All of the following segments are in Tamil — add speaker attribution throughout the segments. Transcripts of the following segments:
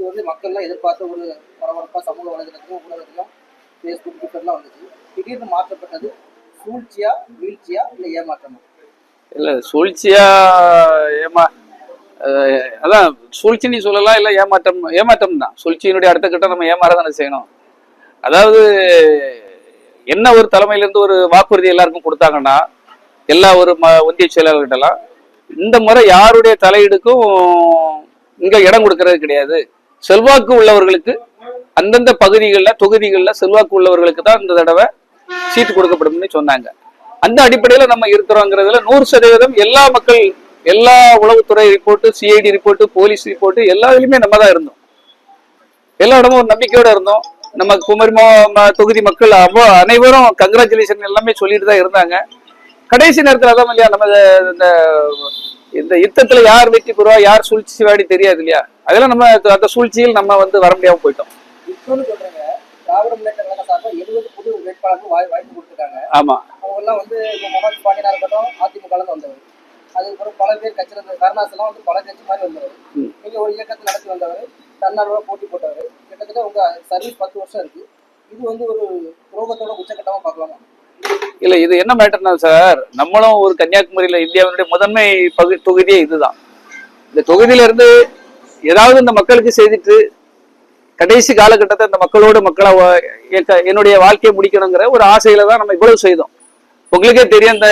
Speaker 1: வந்து மக்கள்லாம் எதிர்பார்த்த ஒரு பரபரப்பாக சமூக வலைதளத்திலும் ஊடகத்திலும் ஃபேஸ்புக் ட்விட்டர்லாம் வந்துச்சு. திடீர்னு மாற்றப்பட்டது சூழ்ச்சியா வீழ்ச்சியா இல்லை ஏமாற்றமா?
Speaker 2: இல்லை சூழ்ச்சியா ஏமா அதான் சூழ்ச்சின்னு சொல்லலாம், இல்லை ஏமாற்றம் தான். சூழ்ச்சியினுடைய அடுத்த கட்டம் நம்ம ஏமாறதானே செய்யணும். அதாவது என்ன ஒரு தலைமையிலேருந்து ஒரு வாக்குறுதி எல்லாருக்கும் கொடுத்தாங்கன்னா எல்லா ஒரு ஒன்றிய செயலாளர்கிட்டலாம் இந்த முறை யாருடைய தலையீடுக்கும் இங்க இடம் கொடுக்கறது கிடையாது. செல்வாக்கு உள்ளவர்களுக்கு அந்தந்த பகுதிகளில் தொகுதிகளில் செல்வாக்கு உள்ளவர்களுக்கு தான் இந்த தடவை சீட்டு கொடுக்கப்படும்னு சொன்னாங்க. அந்த அடிப்படையில் நம்ம இருக்கிறோங்கிறதுல 100% எல்லா மக்கள், எல்லா உளவுத்துறை report, CID report, police report எல்லாத்துலயுமே நம்ம தான் இருந்தோம். எல்லா இடமும் ஒரு நம்பிக்கையோட இருந்தோம். நம்ம குமரி தொகுதி மக்கள் அனைவரும் கங்க்ராச்சுலேஷன் எல்லாமே சொல்லிட்டு தான் இருந்தாங்க. கடைசி நேரத்தில் அதான் இல்லையா, நம்ம இந்த யுத்தத்துல யார் வெற்றி பெறுவா யார் சூழ்ச்சி வாடி தெரியாது இல்லையா, அதெல்லாம் நம்ம அந்த சூழ்ச்சியில் நம்ம வர முடியாம போயிட்டோம்.
Speaker 1: திராவிட முன்னேற்ற கழக சார்பாக 70 புது வேட்பாளர்கள் வாய்ப்பு கொடுத்துருக்காங்க.
Speaker 2: ஆமா,
Speaker 1: அவங்க எல்லாம் வந்து மனோஜ் பாண்டியனா இருக்கட்டும் அதிமுக வந்தவர், அதுக்கப்புறம் பல பேர் கட்சியில கருணாஸ் எல்லாம் வந்து பல கட்சி மாதிரி வந்தவர். நீங்க ஒரு இயக்கத்தை நடத்தி வந்தவர், தன்னார்வ போட்டி போட்டவர். கிட்டத்தட்ட உங்க சர்வீஸ் 10 வருஷம் இருக்கு. இது வந்து ஒரு துரோகத்தோட உச்சக்கட்டமா பார்க்கலாமா?
Speaker 2: இல்ல, இது என்ன மேட்டர்னா சார், நம்மளும் ஒரு கன்னியாகுமரியில இந்தியாவினுடைய முதன்மை தொகுதியே இதுதான். இந்த தொகுதியில இருந்து ஏதாவது இந்த மக்களுக்கு செய்துட்டு கடைசி காலகட்டத்தை இந்த மக்களோடு மக்களா என்னுடைய வாழ்க்கையை முடிக்கணுங்கிற ஒரு ஆசையில தான் நம்ம இவ்வளவு செய்தோம். உங்களுக்கே தெரியும், இந்த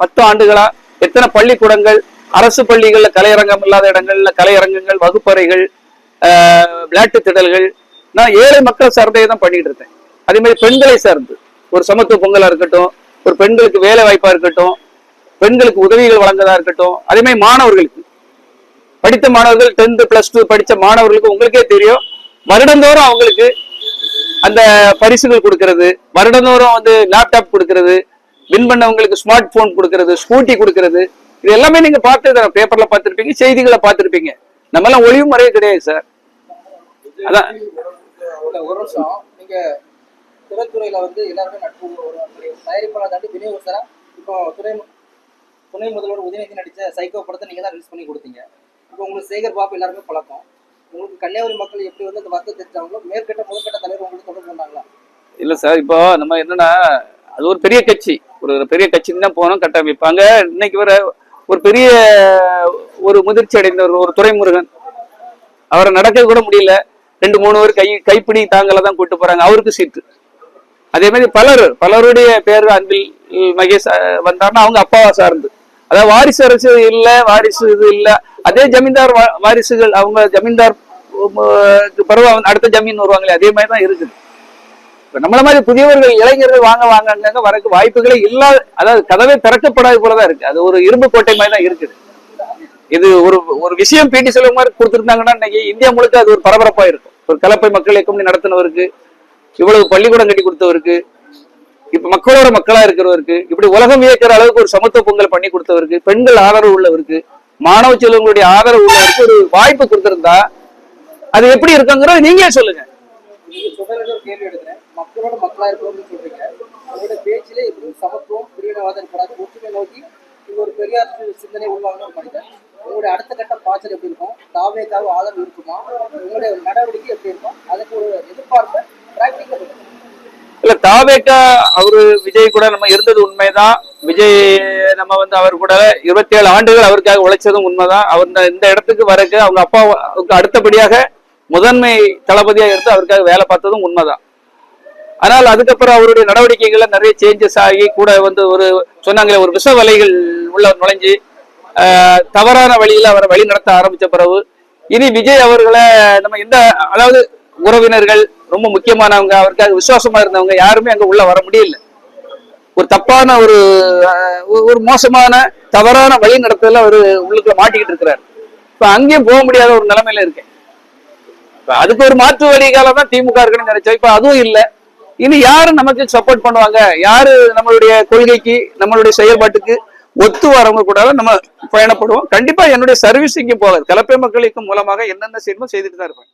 Speaker 2: 10 ஆண்டுகளா எத்தனை பள்ளிக்கூடங்கள், அரசு பள்ளிகள்ல கலையரங்கம் இல்லாத இடங்கள்ல கலையரங்கங்கள், வகுப்பறைகள், விளையாட்டு திடல்கள், நான் ஏழை மக்கள் சார்ந்தே தான் பண்ணிட்டு இருக்கேன். அதே மாதிரி பெண்களை சார்ந்து ஒரு சமத்துவ பொங்கலா இருக்கட்டும், ஒரு பெண்களுக்கு வேலை வாய்ப்பா இருக்கட்டும், பெண்களுக்கு உதவிகள் வழங்குறதா இருக்கட்டும், அதே மாதிரி மாணவர்களுக்கு, படித்த மாணவர்கள் 10th + 2 படித்த மாணவர்களுக்கு உங்களுக்கே தெரியும், வருடந்தோறும் அவங்களுக்கு அந்த பரிசுகள் கொடுக்கறது, வருடந்தோறும் வந்து லேப்டாப் கொடுக்கறது, வின் பண்ணவங்களுக்கு ஸ்மார்ட் போன் கொடுக்கறது, ஸ்கூட்டி கொடுக்கறது, இது எல்லாமே நீங்க பார்த்து பேப்பர்ல பார்த்துருப்பீங்க, செய்திகளை பார்த்துருப்பீங்க. நம்ம எல்லாம் ஒளிவு முறையே கிடையாது சார். அதான்
Speaker 1: ஒரு வருஷம் நீங்க திரைத்துறையில வந்து எல்லாருமே நட்பு தயாரிப்பாளர் தாண்டி விநியோகஸ்தரா இப்போ துணை முதல்வர் உதயநிதி நடிச்ச சைக்கோ படத்தை நீங்க தான் ரிலீஸ் பண்ணி கொடுத்தீங்க. இப்போ உங்களுக்கு சேகர் பாபு எல்லாருமே பழக்கம். உங்களுக்கு கன்னியாகுமரி மக்கள் எப்படி வந்து அந்த வார்த்தை தெரிஞ்சாங்களோ மேற்கட்ட முதற்கட்ட தலைவர் உங்களுக்கு தொடர்பு பண்ணாங்களா?
Speaker 2: இல்ல சார், இப்போ நம்ம என்னன்னா அது ஒரு பெரிய கட்சி, ஒரு பெரிய கட்சின்னு தான் போனோம் கட்டமைப்பாங்க. இன்னைக்கு வர ஒரு பெரிய ஒரு முதிர்ச்சி அடைந்தவர் ஒரு துரைமுருகன், அவரை நடக்க கூட முடியல, 2-3 பேர் கைப்பிடி தாங்கல தான் கூட்டு போறாங்க, அவருக்கு சீட்டு. அதே மாதிரி பலருடைய பேர் அன்பில் மகேஷ் வந்தாருன்னா அவங்க அப்பாவா சார்ந்து, அதாவது வாரிசு அரசு இல்ல, வாரிசு இது இல்ல, அதே ஜமீன்தார் வாரிசுகள், அவங்க ஜமீன்தார் பருவ அடுத்த ஜமீன் வருவாங்களே, அதே மாதிரி தான் இருக்குது. நம்மள மாதிரி புதியவர்கள் இளைஞர்கள் வாங்க வரக்கு வாய்ப்புகளே இல்லாத, அதாவது கதவே திறக்கப்படாத போலதான் இருக்கு. அது ஒரு இரும்பு கோட்டை மாதிரி தான் இருக்குது. இது ஒரு விஷயம் பிடி செல்வம் மாதிரி கொடுத்துருந்தாங்கன்னா இன்னைக்கு இந்தியா முழுக்க அது ஒரு பரபரப்பா இருக்கும். ஒரு கலப்பை மக்கள் இயக்கம் நடத்தினவருக்கு, இவ்வளவு பள்ளிக்கூடம் கட்டி கொடுத்தவருக்கு, இப்ப மக்களோட மக்களா இருக்கிறவருக்கு, இப்படி உலகம் இயக்கிற அளவுக்கு ஒரு சமத்துவ பொங்கல் பண்ணி கொடுத்தவருக்கு, பெண்கள் ஆதரவு உள்ளவருக்கு, மாணவ செல்வங்களுடைய ஆதரவு உள்ளவருக்கு ஒரு வாய்ப்பு கொடுத்திருந்தா அது எப்படி இருக்குங்கிறத நீங்களே சொல்லுங்க.
Speaker 1: நீங்க சொல்றது ஒரு கேள்வி எடுக்கிறேன். மக்களோட மக்களா இருக்கணும்னு சொல்றீங்க. உங்களோட பேச்சிலே எப்படி சமத்துவம், பிரிவினவாதம் கூடாது, ஒற்றுமை நோக்கி இது ஒரு பெரியார் சிந்தனை உள்வாங்கணும்னு நினைக்கிறேன். உங்களுடைய அடுத்த கட்ட பாய்ச்சல் எப்படி இருக்கும்? தாவேக்காக ஆதரவு இருக்குமா? உங்களுடைய நடவடிக்கை எப்படி இருக்கும்? அதுக்கு ஒரு எதிர்பார்ப்பு பிராக்டிக்கல்
Speaker 2: இல்ல, தாவேக்கா அவரு விஜய் கூட நம்ம இருந்தது உண்மைதான். விஜய் நம்ம வந்து அவர் கூட 27 ஆண்டுகள் அவருக்காக உழைச்சதும் உண்மைதான். அவர் இந்த இடத்துக்கு வரக்கு அவங்க அப்பாவுக்கு அடுத்தபடியாக முதன்மை தளபதியா இருந்து அவருக்காக வேலை பார்த்ததும் உண்மைதான். ஆனால் அதுக்கப்புறம் அவருடைய நடவடிக்கைகள்ல நிறைய சேஞ்சஸ் ஆகி கூட வந்து ஒரு சொன்னாங்களே ஒரு விஷ வலைகள் உள்ள நுழைஞ்சு தவறான வழியில அவரை வழி நடத்த ஆரம்பிச்ச பிறகு இனி விஜய் அவர்களை நம்ம அதாவது உறவினர்கள் ரொம்ப முக்கியமானவங்க, அவருக்காக விசுவாசமா இருந்தவங்க யாருமே அங்க உள்ள வர முடியல. ஒரு தப்பான ஒரு மோசமான தவறான வழி நடத்தல அவரு உள்ளுக்குள்ள மாட்டிக்கிட்டு இருக்கிறாரு. இப்ப அங்கேயும் போக முடியாத ஒரு நிலைமையில இருக்கேன். இப்ப அதுக்கு ஒரு மாற்று வழிகாலம் தான் திமுக இருக்குன்னு நினைச்சோம். இப்ப அதுவும் இல்லை. இனி யாரு நமக்கு சப்போர்ட் பண்ணுவாங்க, யாரு நம்மளுடைய கொள்கைக்கு நம்மளுடைய செயல்பாட்டுக்கு ஒத்து வரவங்க கூட நம்ம பயணப்படுவோம். கண்டிப்பா என்னுடைய சர்வீஸ் இங்கே போகாது. கலப்பை மக்களுக்கு மூலமாக என்னென்ன செய்யணுமோ செய்துட்டு தான் இருப்பேன்.